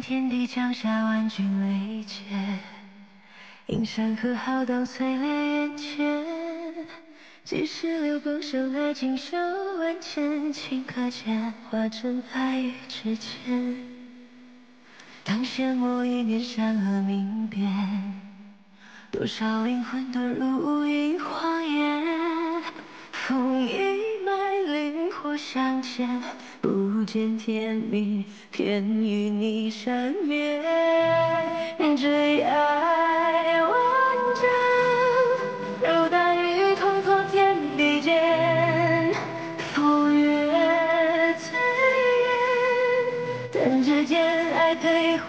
天地降下万军雷劫，映山河浩荡碎裂眼前。几十流光生来锦绣万千，顷刻间化成爱与之间。当漩涡一念山河明辨，多少灵魂遁入无垠荒野。风一脉，灵火相牵，不见天明，偏与你缠绵。追爱万丈，柔淡雨痛破天地间。风月醉眼，弹指间爱可以还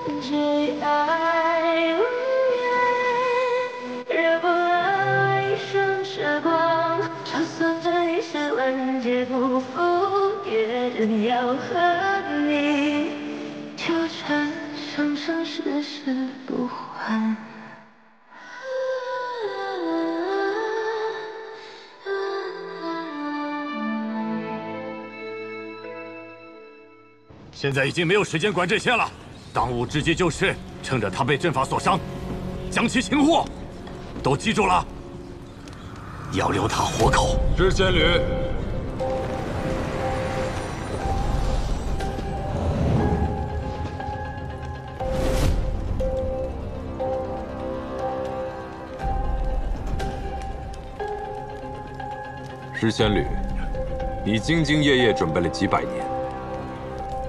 原。追爱无言，惹不了一生时光。就算这一世万劫不复，也仍要和你纠缠，生生世世不还。现在已经没有时间管这些了，当务之急就是趁着他被阵法所伤，将其擒获。都记住了，要留他活口。是仙侣。石仙侣，你兢兢业业准备了几百年，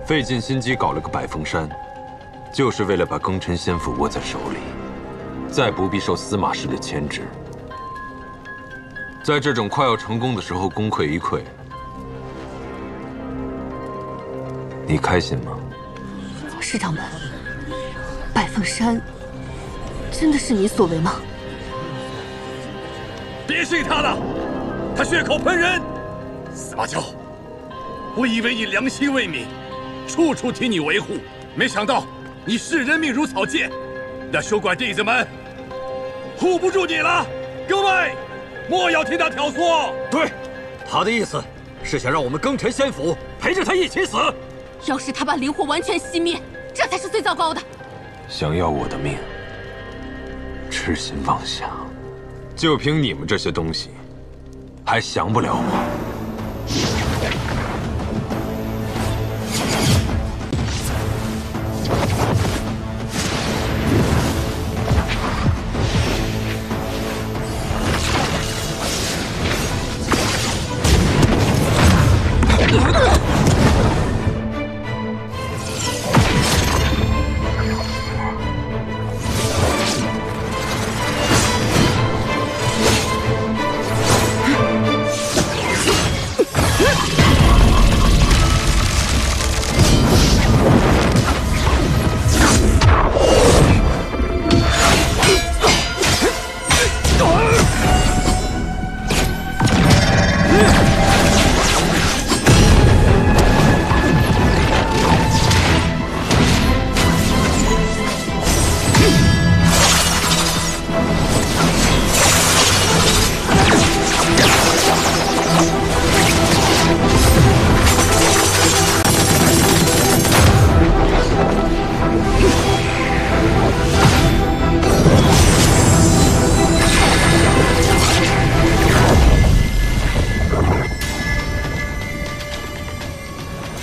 费尽心机搞了个百凤山，就是为了把庚辰仙府握在手里，再不必受司马氏的牵制。在这种快要成功的时候功亏一篑，你开心吗？师掌门，百凤山真的是你所为吗？别信他的，他血口喷人。司马昭，我以为你良心未泯，处处替你维护，没想到你视人命如草芥，那修馆弟子们护不住你了。各位，莫要听他挑唆。对，他的意思是想让我们庚辰仙府陪着他一起死。要是他把灵火完全熄灭，这才是最糟糕的。想要我的命，痴心妄想，就凭你们这些东西，还降不了我。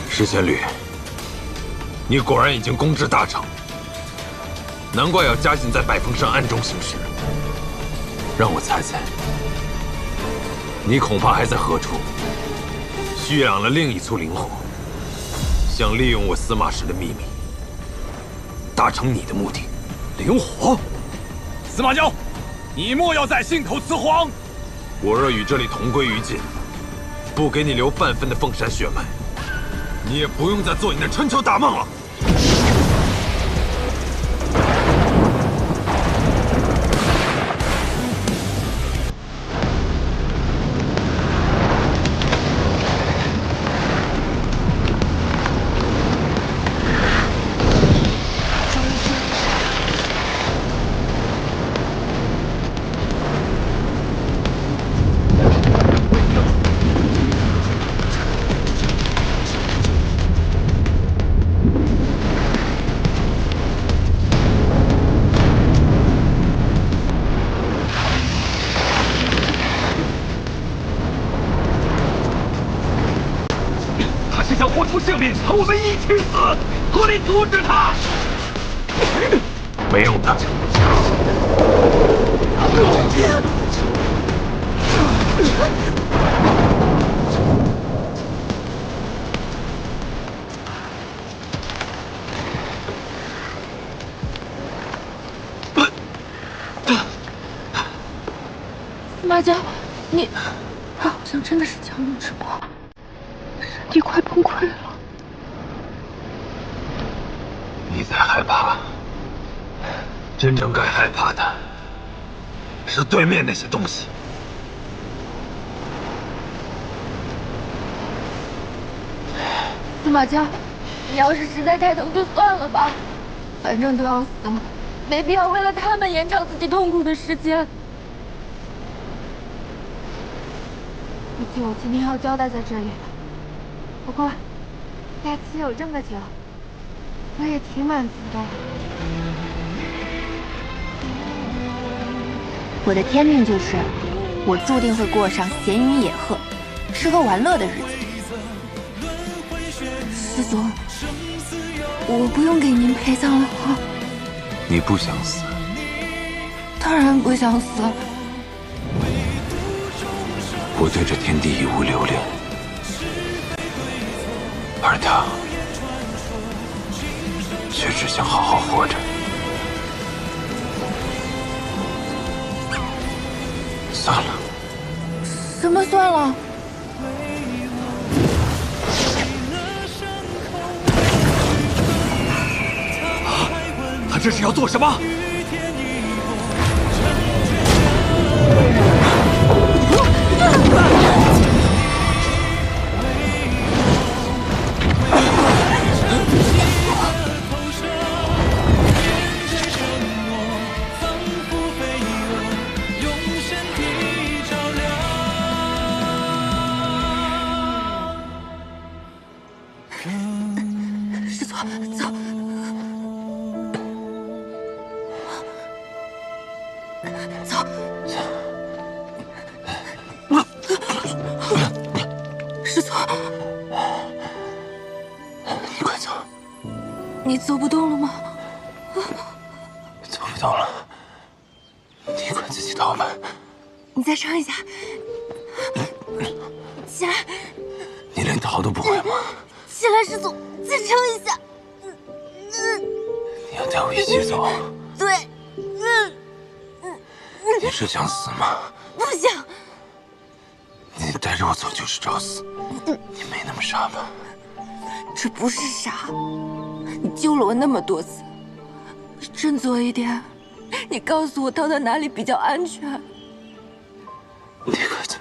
石仙侣，你果然已经功至大成，难怪要加紧在百凤山暗中行事。让我猜猜，你恐怕还在何处蓄养了另一簇灵火，想利用我司马氏的秘密，达成你的目的。灵火，司马昭，你莫要再信口雌黄。我若与这里同归于尽，不给你留半分的凤山血脉，你也不用再做你的春秋大梦了。性命，和我们一起死！合力阻止他！没用的。司马江，你好像真的是强弩之末，身体快崩溃了。你在害怕，真正该害怕的是对面那些东西。司马江，你要是实在太疼就算了吧，反正都要死了，没必要为了他们延长自己痛苦的时间。毕竟我今天要交代在这里了。不过，假期有这么久，我也挺满足的。我的天命就是，我注定会过上闲云野鹤、吃喝玩乐的日子。师祖，我不用给您陪葬了吗？你不想死？当然不想死。我对这天地已无留恋，而他却只想好好活着。算了。什么算了？他这是要做什么？师祖，走。走。师祖，你快走。你走不动了吗？走不动了，你快自己逃吧。你再撑一下，起来。你连逃都不会吗？起来，师祖，再撑一下。你要带我一起走？对。你是想死吗？不想。你带着我走就是找死，你没那么傻吧？这不是傻，你救了我那么多次，振作一点。你告诉我逃到哪里比较安全？你快走。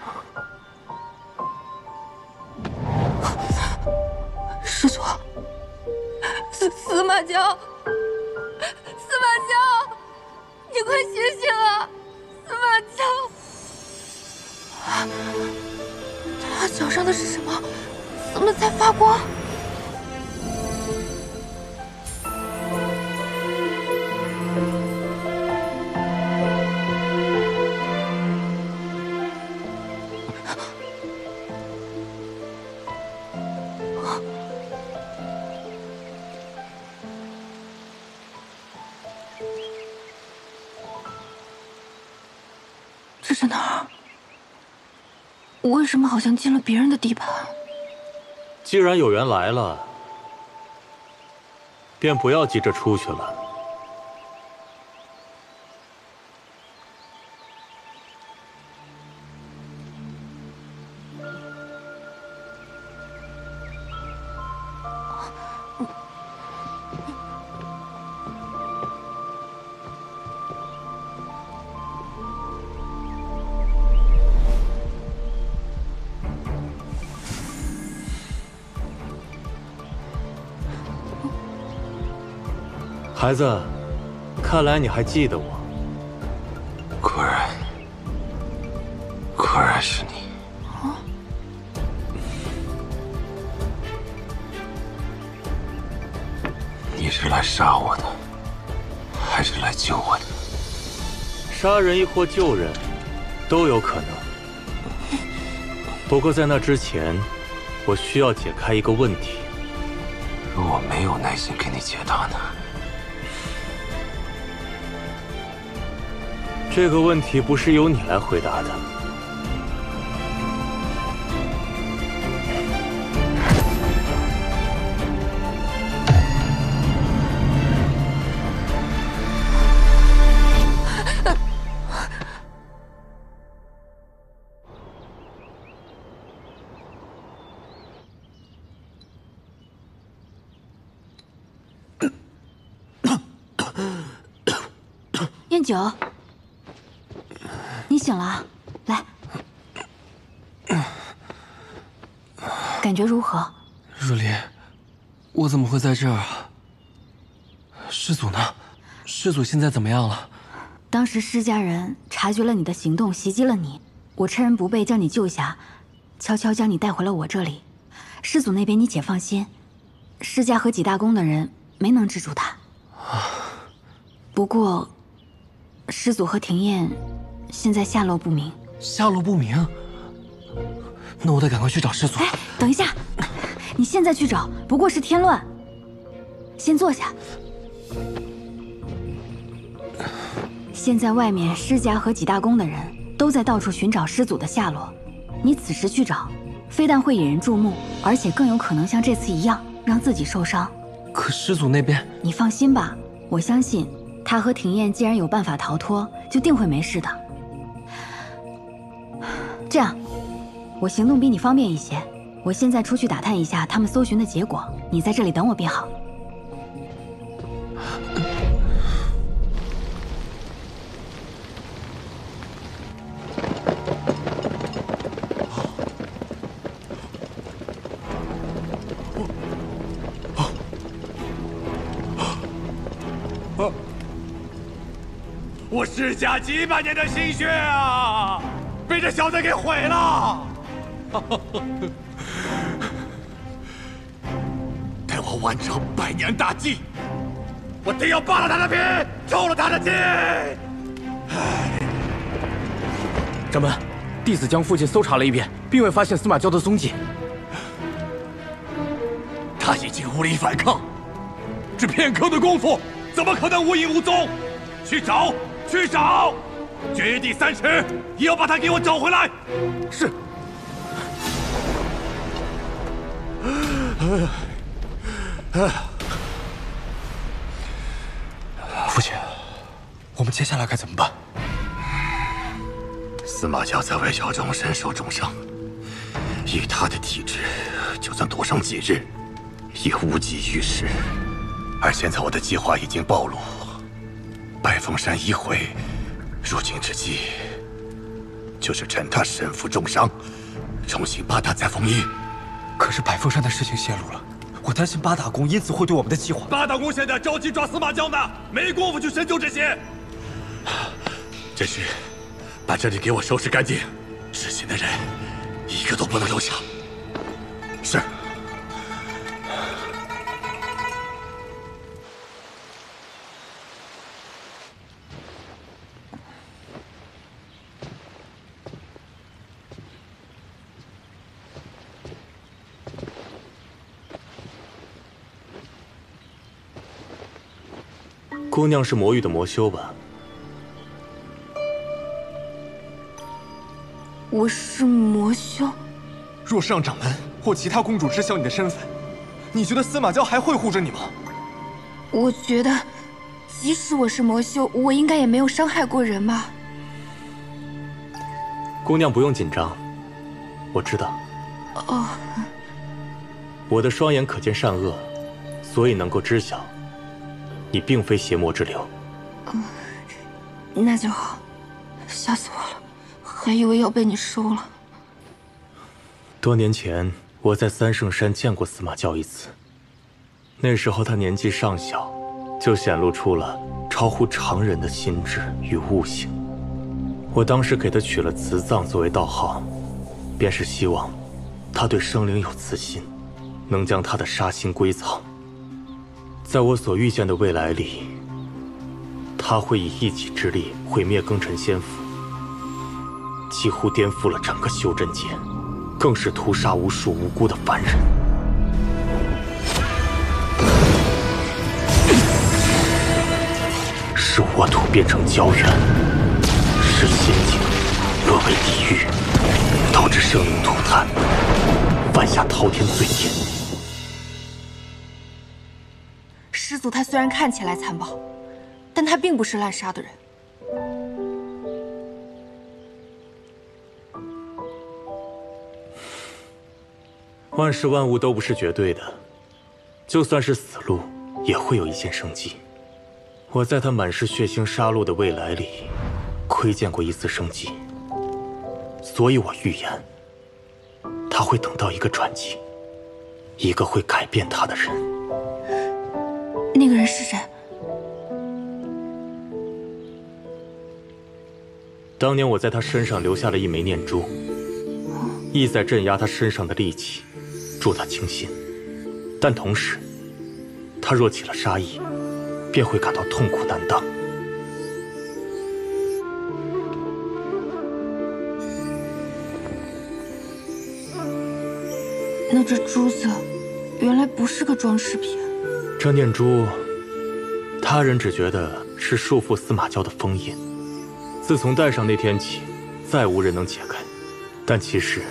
师祖，司马江，司马江，你快醒醒啊！司马江，他脚上的是什么？怎么在发光？这是哪儿？我为什么好像进了别人的地盘？既然有缘来了，便不要急着出去了。孩子，看来你还记得我。果然是你。你是来杀我的，还是来救我的？杀人亦或救人，都有可能。不过在那之前，我需要解开一个问题。我没有耐心给你解答呢。这个问题不是由你来回答的。燕九，你醒了，来，感觉如何？若离，我怎么会在这儿啊？师祖呢？师祖现在怎么样了？当时施家人察觉了你的行动，袭击了你，我趁人不备将你救下，悄悄将你带回了我这里。师祖那边你且放心，施家和几大宫的人没能制住他。不过，师祖和庭燕现在下落不明。下落不明？那我得赶快去找师祖。哎，等一下，你现在去找不过是添乱。先坐下。现在外面施家和几大宫的人都在到处寻找师祖的下落，你此时去找，非但会引人注目，而且更有可能像这次一样让自己受伤。可师祖那边……你放心吧，我相信他和庭燕既然有办法逃脱，就定会没事的。这样，我行动比你方便一些，我现在出去打探一下他们搜寻的结果，你在这里等我便好。我施家几百年的心血啊，被这小子给毁了！待我完成100年大计，我定要扒了他的皮，抽了他的筋！掌门，弟子将附近搜查了一遍，并未发现司马昭的踪迹。他已经无力反抗，这片刻的功夫，怎么可能无影无踪？去找！去找，掘地3尺，也要把他给我找回来。是。父亲，我们接下来该怎么办？司马昭在外交中身受重伤，以他的体质，就算躲上几日，也无济于事。而现在我的计划已经暴露。百峰山一毁，入京之计就是趁他身负重伤，重新把他再封印。可是百峰山的事情泄露了，我担心八大宫因此会对我们的计划。八大宫现在着急抓司马昭呢，没工夫去深究这些。真是，把这里给我收拾干净，知情的人一个都不能留下。是。姑娘是魔域的魔修吧？我是魔修。若是让掌门或其他公主知晓你的身份，你觉得司马昭还会护着你吗？我觉得，即使我是魔修，我应该也没有伤害过人吧。姑娘不用紧张，我知道。哦。我的双眼可见善恶，所以能够知晓。你并非邪魔之流，那就好，吓死我了，还以为要被你收了。多年前，我在三圣山见过司马昭一次，那时候他年纪尚小，就显露出了超乎常人的心智与悟性。我当时给他取了慈藏作为道号，便是希望他对生灵有慈心，能将他的杀心归藏。在我所预见的未来里，他会以一己之力毁灭庚辰仙府，几乎颠覆了整个修真界，更是屠杀无数无辜的凡人。使沃土变成胶原，使仙境沦为地狱，导致生灵涂炭，犯下滔天罪孽。师祖他虽然看起来残暴，但他并不是滥杀的人。万事万物都不是绝对的，就算是死路，也会有一线生机。我在他满是血腥杀戮的未来里，窥见过一丝生机，所以我预言，他会等到一个转机，一个会改变他的人。那个人是谁？当年我在他身上留下了一枚念珠，意在镇压他身上的戾气，助他清心。但同时，他若起了杀意，便会感到痛苦难当。那这珠子原来不是个装饰品。这念珠，他人只觉得是束缚司马教的封印。自从戴上那天起，再无人能解开。但其实，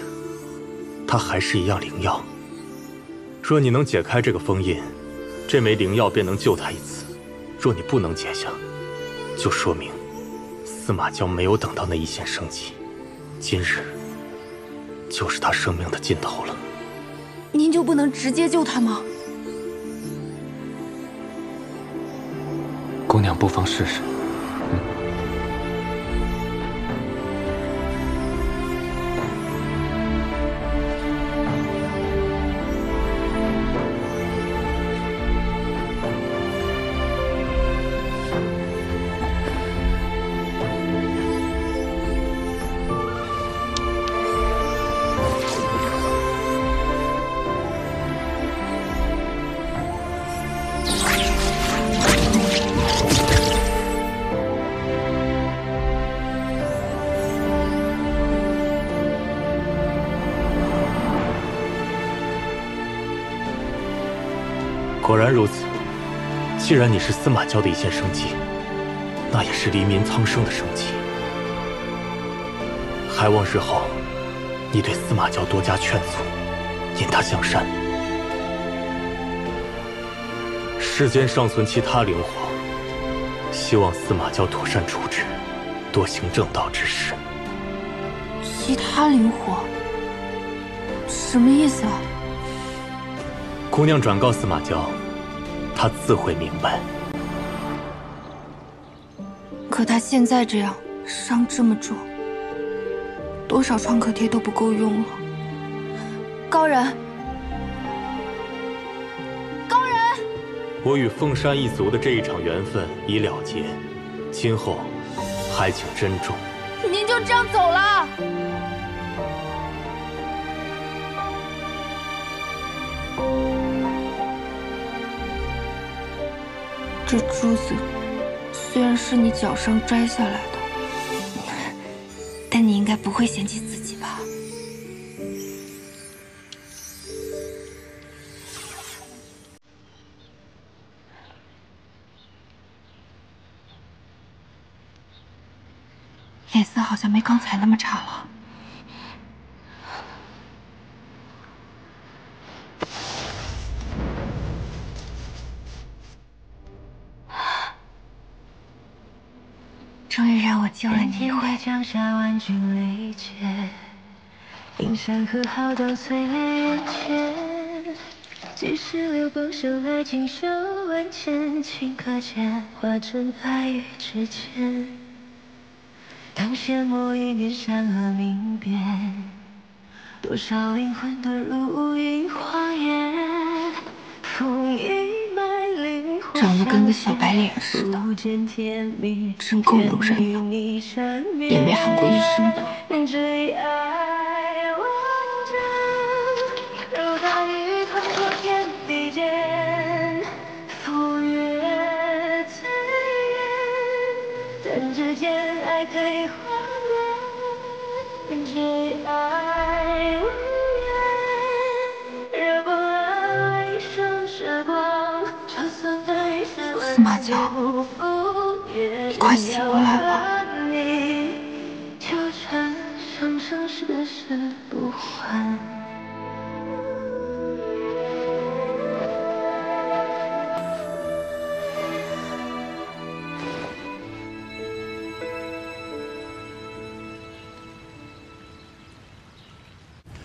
它还是一样灵药。若你能解开这个封印，这枚灵药便能救他一次；若你不能解下，就说明司马教没有等到那一线生机。今日就是他生命的尽头了。您就不能直接救他吗？姑娘不妨试试。果然如此。既然你是司马教的一线生机，那也是黎民苍生的生机。还望日后你对司马教多加劝阻，引他向善。世间尚存其他灵火，希望司马教妥善处置，多行正道之事。其他灵火？什么意思啊？姑娘转告司马教，他自会明白。可他现在这样，伤这么重，多少创可贴都不够用了。高人，高人！我与凤山一族的这一场缘分已了结，今后还请珍重。您就这样走了？这珠子虽然是你脚上摘下来的，但你应该不会嫌弃自己吧？脸色好像没刚才那么差了。终于让我救了你一回。江夏万军雷劫，阴山河浩荡碎裂眼前。几十流光生来锦绣万千，顷刻间化成爱与之间。当阡陌一念山河明辨，多少灵魂遁入无垠荒野。风一脉灵魂长得跟个小白脸似的，真够诱人的，也没喊过一声的。这一爱万丈，如大雨滂沱天地间，风月醉人，弹指间爱可以幻灭。这一爱无言，惹不了一生时光。司马教你快醒过来吧。纠缠生生世世不还。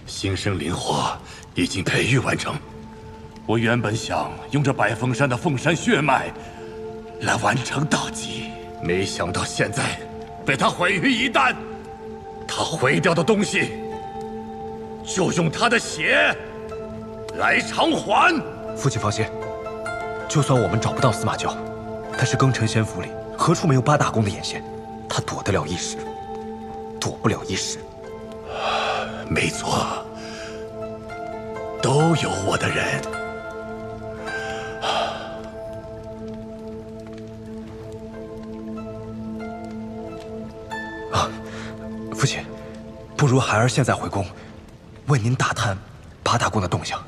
星生灵火已经培育完成。我原本想用这百凤山的凤山血脉来完成大计，没想到现在被他毁于一旦。他毁掉的东西，就用他的血来偿还。父亲放心，就算我们找不到司马教，但是庚辰仙府里何处没有八大宫的眼线？他躲得了一时，躲不了一时。没错，都有我的人。父亲，不如孩儿现在回宫，为您打探八大宫的动向。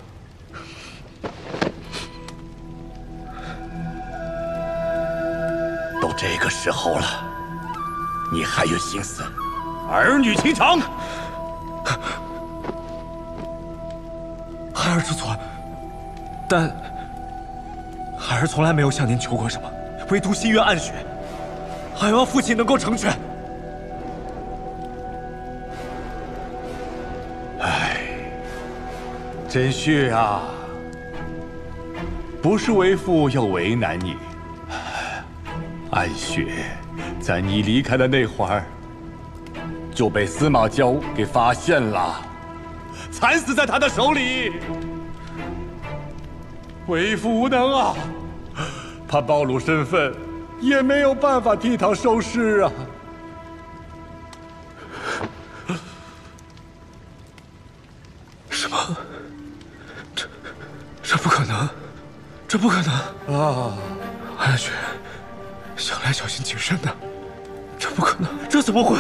都这个时候了，你还有心思儿女情长？孩儿知错，但孩儿从来没有向您求过什么，唯独心愿暗许，还望父亲能够成全。真旭啊，不是为父要为难你，暗雪在你离开的那会儿就被司马娇给发现了，惨死在他的手里。为父无能啊，他暴露身份，也没有办法替他收尸啊。什么？这不可能，这不可能啊！暗雪向来小心谨慎的，这不可能，这怎么会？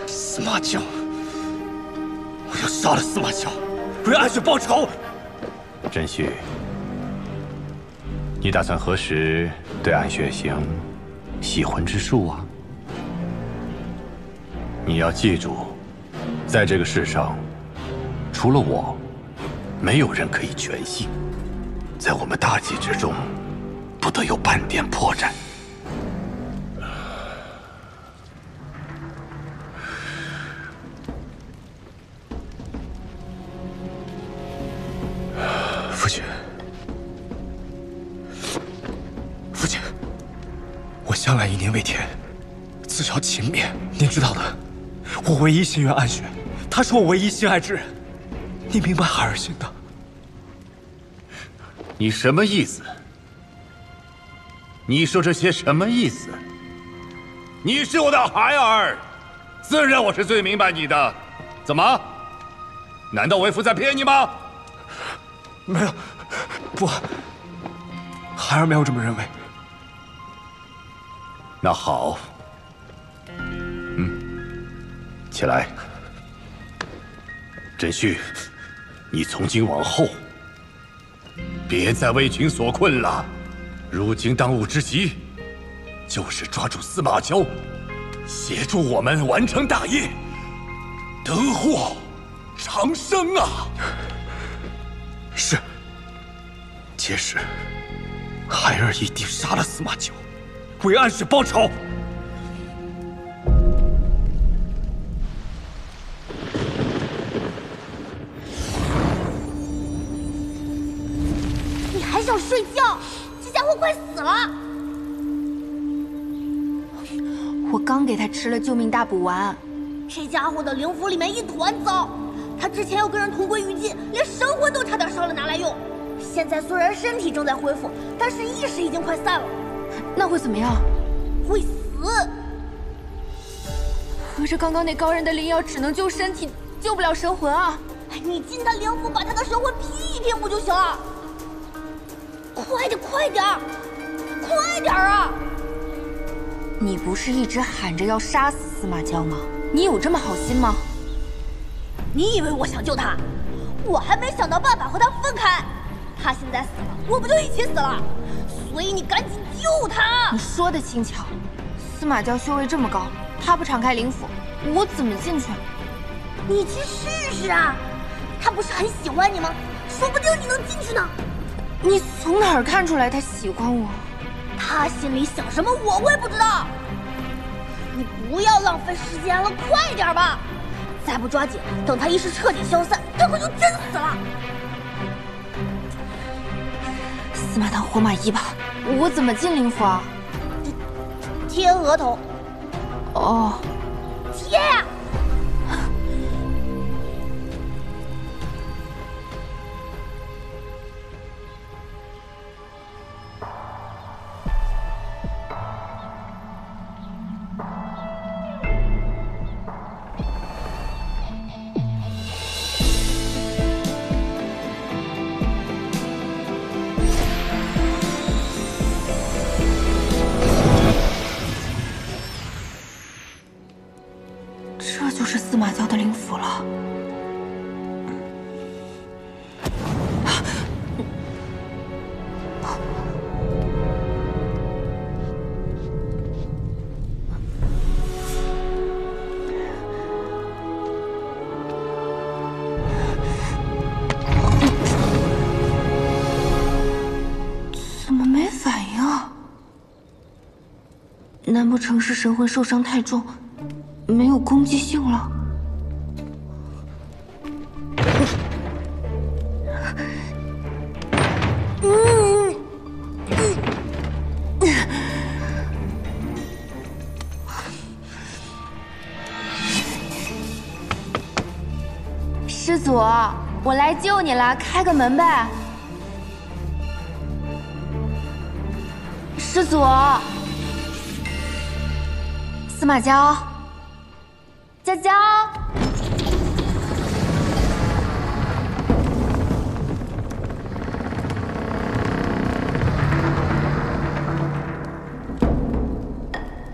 司马娇，我要杀了司马娇，为暗雪报仇。真旭，你打算何时对暗雪行洗魂之术啊？你要记住，在这个世上，除了我，没有人可以全信。在我们大计之中，不得有半点破绽。父亲，父亲，我向来以您为天，自小勤勉，您知道的。我唯一心愿暗雪，他是我唯一心爱之人，你明白孩儿心的。你什么意思？你说这些什么意思？你是我的孩儿，自然我是最明白你的。怎么？难道为父在骗你吗？没有，不，孩儿没有这么认为。那好，起来。真旭，你从今往后别再为情所困了。如今当务之急就是抓住司马娇，协助我们完成大业，得祸长生啊！是，届时孩儿一定杀了司马娇，为暗雪报仇。你还想睡觉？这家伙快死了！我刚给他吃了救命大补丸，这家伙的灵符里面一团糟。他之前要跟人同归于尽，连神魂都差点烧了拿来用。现在虽然身体正在恢复，但是意识已经快散了。那会怎么样？会死。可是刚刚那高人的灵药只能救身体，救不了神魂啊！你进他灵符，把他的神魂劈一劈不就行了？快点，快点，快点啊！你不是一直喊着要杀死司马娇吗？你有这么好心吗？你以为我想救他？我还没想到办法和他分开。他现在死了，我不就一起死了？所以你赶紧救他。你说的轻巧，司马教修为这么高，他不敞开灵府，我怎么进去？你去试试啊！他不是很喜欢你吗？说不定你能进去呢。你从哪儿看出来他喜欢我？他心里想什么我会不知道。你不要浪费时间了，快点吧！再不抓紧，等他意识彻底消散，这可就真死了。司马堂活马医吧，我怎么进灵府啊？贴额头。哦，贴呀！这就是司马教的灵府了。怎么没反应啊？难不成是神魂受伤太重？没有攻击性了。师祖，我来救你了，开个门呗。师祖，司马娇。娇娇，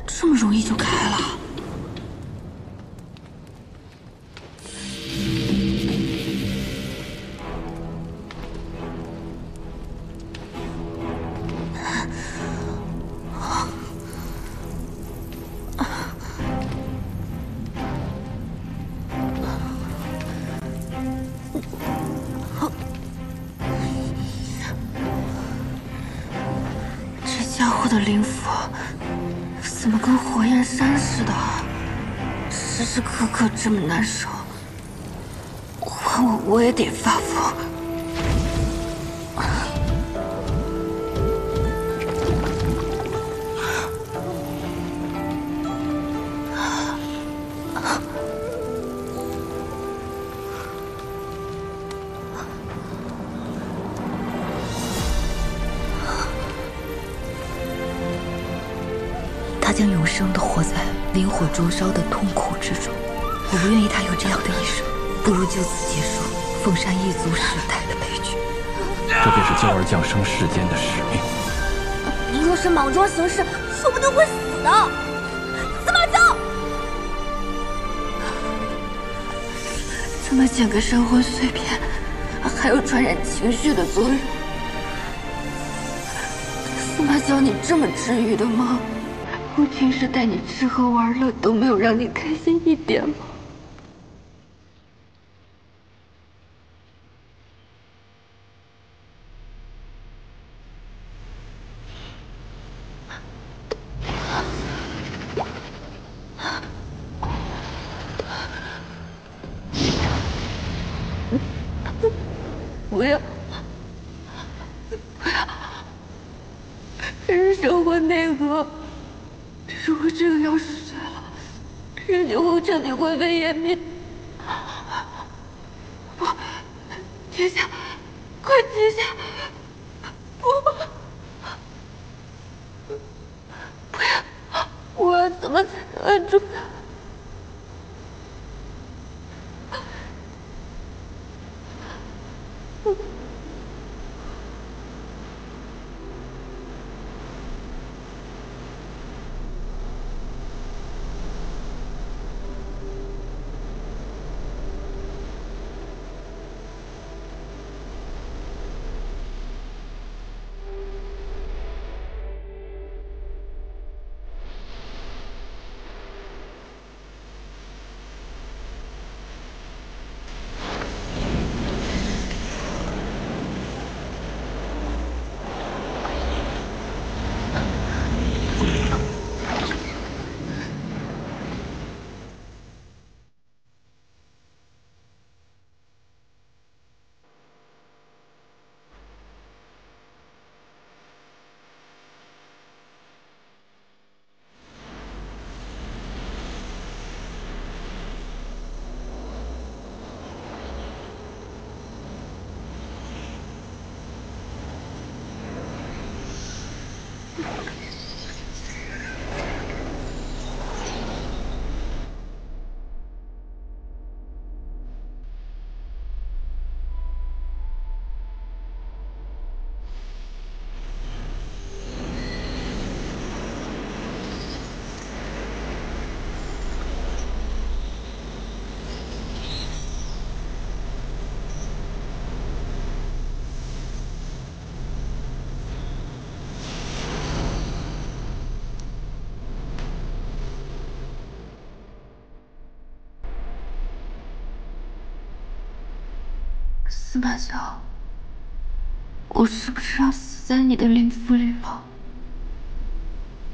这么容易就开了？的灵府怎么跟火焰山似的，时时刻刻这么难受，换我也得发疯。他将永生地活在灵火灼烧的痛苦之中，我不愿意他有这样的一生，不如就此结束凤山一族世代的悲剧。这便是娇儿降生世间的使命。你若是莽撞行事，说不定会死的。司马昭，这么捡个神魂碎片，还有传染情绪的作用。司马昭，你这么治愈的吗？我平时带你吃喝玩乐都没有让你开心一点吗？不要，不要，这是神魂内核。如果这个要是碎了，人就会彻底灰飞烟灭。不，停下，快停下！不要！我要怎么才能按住他？司马萧，我是不是要死在你的灵符里了？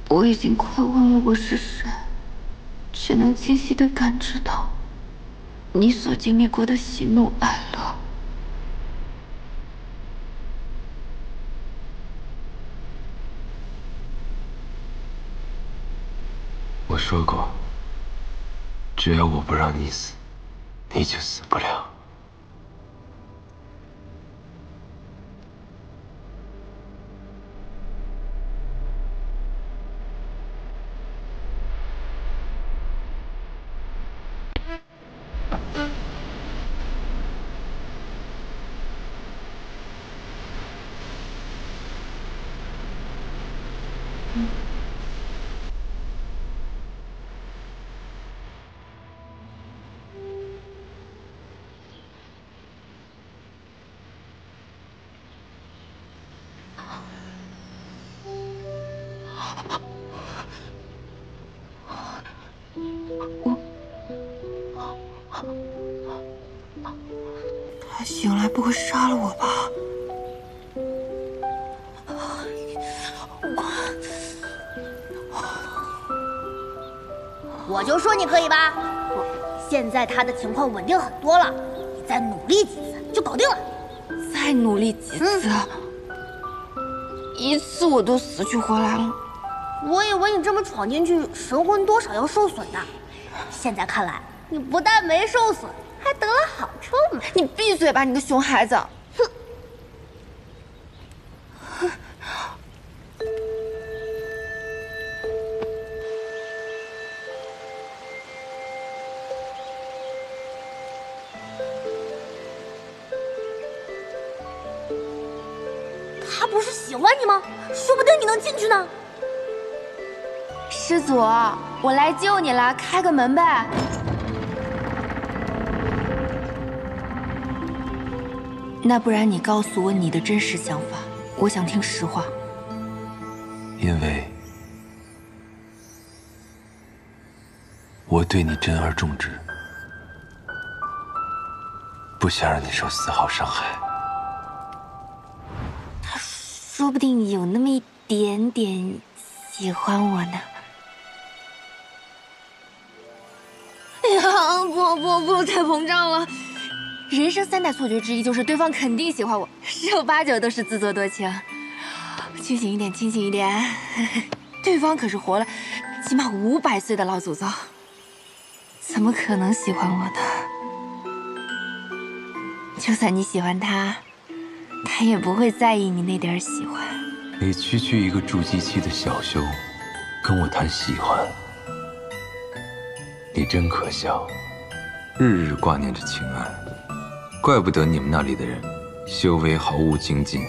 我已经快忘了我是谁，却能清晰地感知到你所经历过的喜怒哀乐。我说过，只要我不让你死，你就死不了。他醒来不会杀了我吧？我就说你可以吧。现在他的情况稳定很多了，你再努力几次就搞定了。再努力几次，一次我都死去活来了。我以为你这么闯进去，神魂多少要受损的。现在看来，你不但没受损，还得了好处呢。你闭嘴吧，你个熊孩子！哼！他不是喜欢你吗？说不定你能进去呢。师祖，我来救你了，开个门呗。那不然你告诉我你的真实想法，我想听实话。因为我对你珍而重之，不想让你受丝毫伤害。他说不定有那么一点点喜欢我呢。哎呀，不，太膨胀了。人生3大错觉之一就是对方肯定喜欢我，10有8九都是自作多情。清醒一点，清醒一点。对方可是活了起码500岁的老祖宗，怎么可能喜欢我呢？就算你喜欢他，他也不会在意你那点喜欢。你区区一个筑基期的小修，跟我谈喜欢，你真可笑，日日挂念着情爱，怪不得你们那里的人修为毫无精进。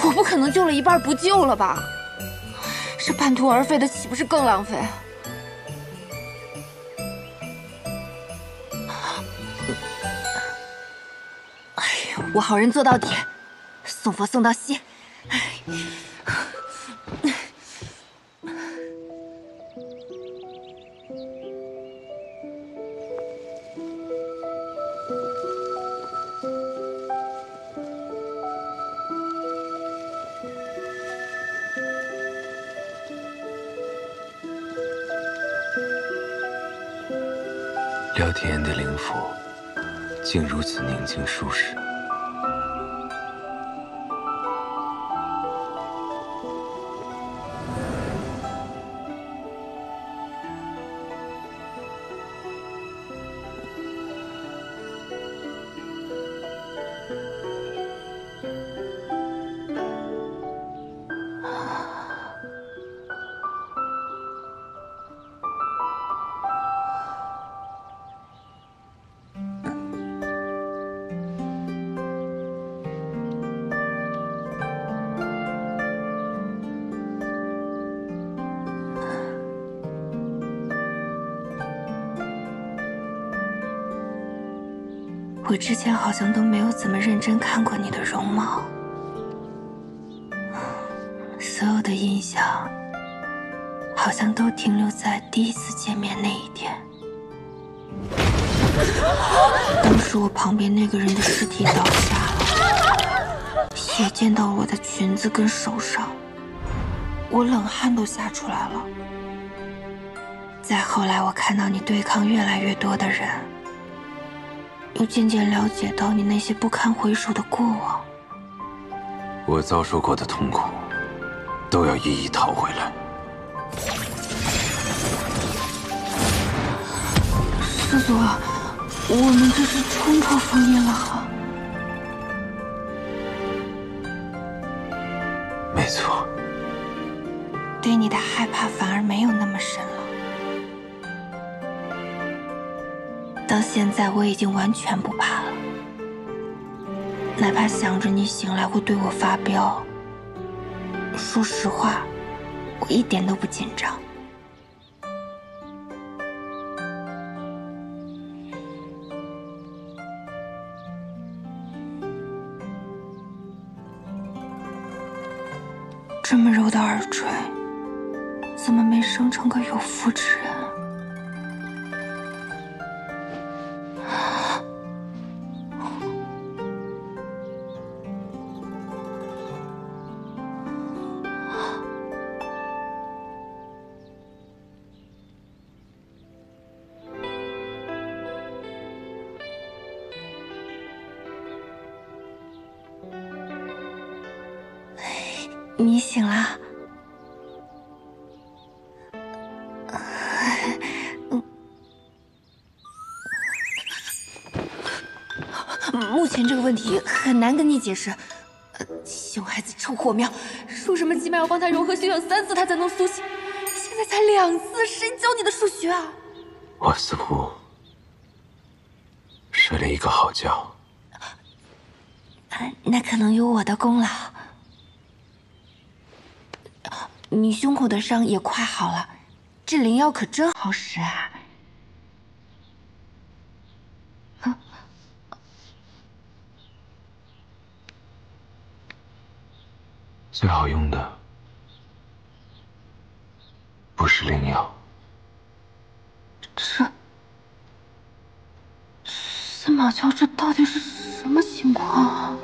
我不可能救了一半不救了吧？这半途而废的岂不是更浪费？哎呦，我好人做到底，送佛送到西。廖天言的灵符竟如此宁静舒适。我之前好像都没有怎么认真看过你的容貌，所有的印象好像都停留在第一次见面那一天。当时我旁边那个人的尸体倒下了，血溅到我的裙子跟手上，我冷汗都吓出来了。再后来，我看到你对抗越来越多的人，又渐渐了解到你那些不堪回首的过往。我遭受过的痛苦，都要一一讨回来。师祖，我们这是冲破封印了哈。没错。对你的害怕反而没有那么深了。到现在我已经完全不怕了，哪怕想着你醒来会对我发飙，说实话，我一点都不紧张。这么柔的耳垂，怎么没生成个有妇之人？你醒了？目前这个问题很难跟你解释。熊孩子臭火苗，说什么起码要帮他融合修养3次，他才能苏醒。现在才2次，谁教你的数学啊？我似乎睡了一个好觉。那可能有我的功劳。你胸口的伤也快好了，这灵药可真好使啊！最好用的不是灵药。司马教这到底是什么情况啊？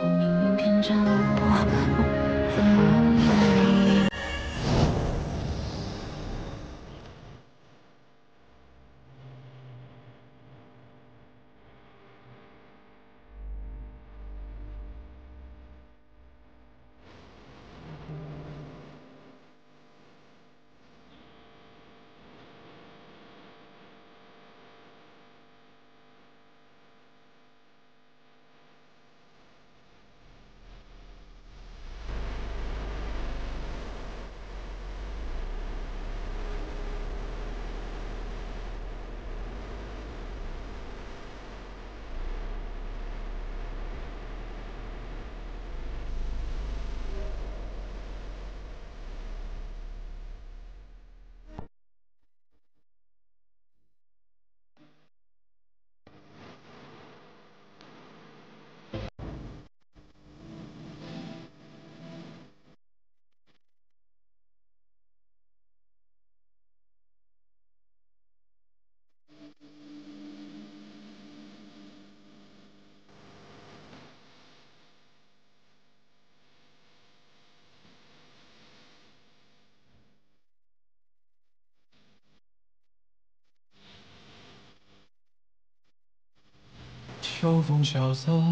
秋风萧瑟，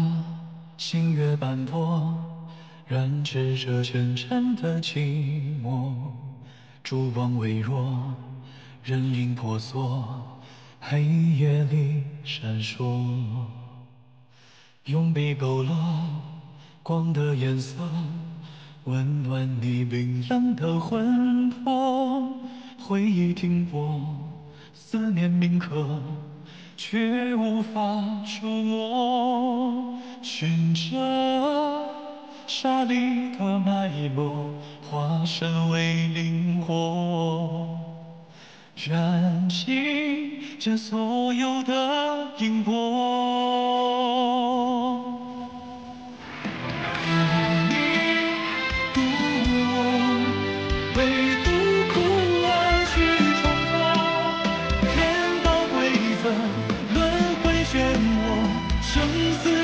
星月斑驳，染指这深深的寂寞。烛光微弱，人影婆娑，黑夜里闪烁。用笔勾勒光的颜色，温暖你冰冷的魂魄。回忆停泊，思念铭刻，却无法触摸。循着沙砾的脉搏，化身为灵火，燃尽这所有的因果。你渡我，唯独苦爱去漩涡，生死